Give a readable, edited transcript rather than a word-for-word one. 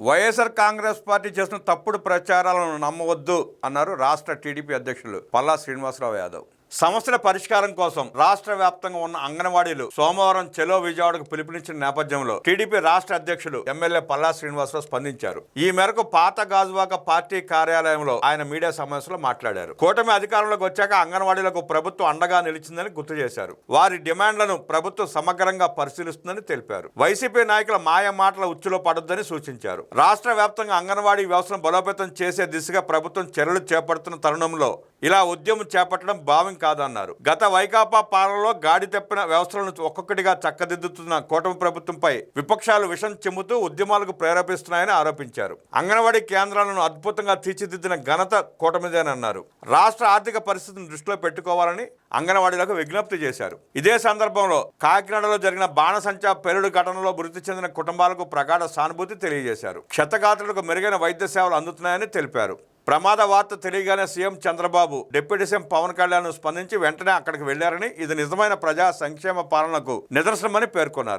YSR Congress party చేసిన తప్పుడు ప్రచారాలను నమ్మవద్దు అన్నారు రాష్ట్ర టీడీపీ అధ్యక్షులు పల్లా శ్రీనివాసరావు యాదవ్. సమస్యల పరిష్కారం కోసం రాష్ట్ర వ్యాప్తంగా ఉన్న అంగన్వాడీలు సోమవారం చెలో విజయవాడకు పిలుపునిచ్చిన నేపథ్యంలో టీడీపీ రాష్ట్ర అధ్యక్షులు ఎమ్మెల్యే పల్లా శ్రీనివాసరావు స్పందించారు. ఈ మేరకు పాత గాజువాక పార్టీ కార్యాలయంలో ఆయన మీడియా సమావేశంలో మాట్లాడారు. కూటమి అధికారంలోకి వచ్చాక అంగన్వాడీలకు ప్రభుత్వం అండగా నిలిచిందని గుర్తు చేశారు. వారి డిమాండ్లను ప్రభుత్వం సమగ్రంగా పరిశీలిస్తుందని తెలిపారు. వైసీపీ నాయకుల మాయ మాటల ఉచ్చులో పడొద్దని సూచించారు. రాష్ట్ర వ్యాప్తంగా అంగన్వాడీ వ్యవస్థను బలోపేతం చేసే దిశగా ప్రభుత్వం చర్యలు చేపడుతున్న తరుణంలో ఇలా ఉద్యమం చేపట్టడం భావ్యం కాదన్నారు. గత వైకాపా పాలనలో గాడి తప్పిన వ్యవస్థలను ఒక్కొక్కటిగా చక్కదిద్దుతున్న కూటమి ప్రభుత్వంపై విపక్షాలు విషం చెమ్ముతూ ఉద్యమాలకు ప్రేరేపిస్తున్నాయని ఆరోపించారు. అంగన్వాడీ కేంద్రాలను అద్భుతంగా తీర్చిదిద్దిన ఘనత కూటమిదేనన్నారు. రాష్ట్ర ఆర్థిక పరిస్థితిని దృష్టిలో పెట్టుకోవాలని అంగన్వాడీలకు విజ్ఞప్తి చేశారు. ఇదే సందర్భంలో కాకినాడలో జరిగిన బాణసంచా పేలుడు ఘటనలో మృతి చెందిన కుటుంబాలకు ప్రగాఢ సానుభూతి తెలియజేశారు. క్షతగాత్రులకు మెరుగైన వైద్య సేవలు అందుతున్నాయని తెలిపారు. ప్రమాద వార్త తెలియగానే CM Chandrababu, deputy CM Pawan Kalyan స్పందించి వెంటనే అక్కడికి వెళ్లారని, ఇది నిజమైన ప్రజా సంక్షేమ పాలనకు నిదర్శనమని పేర్కొన్నారు.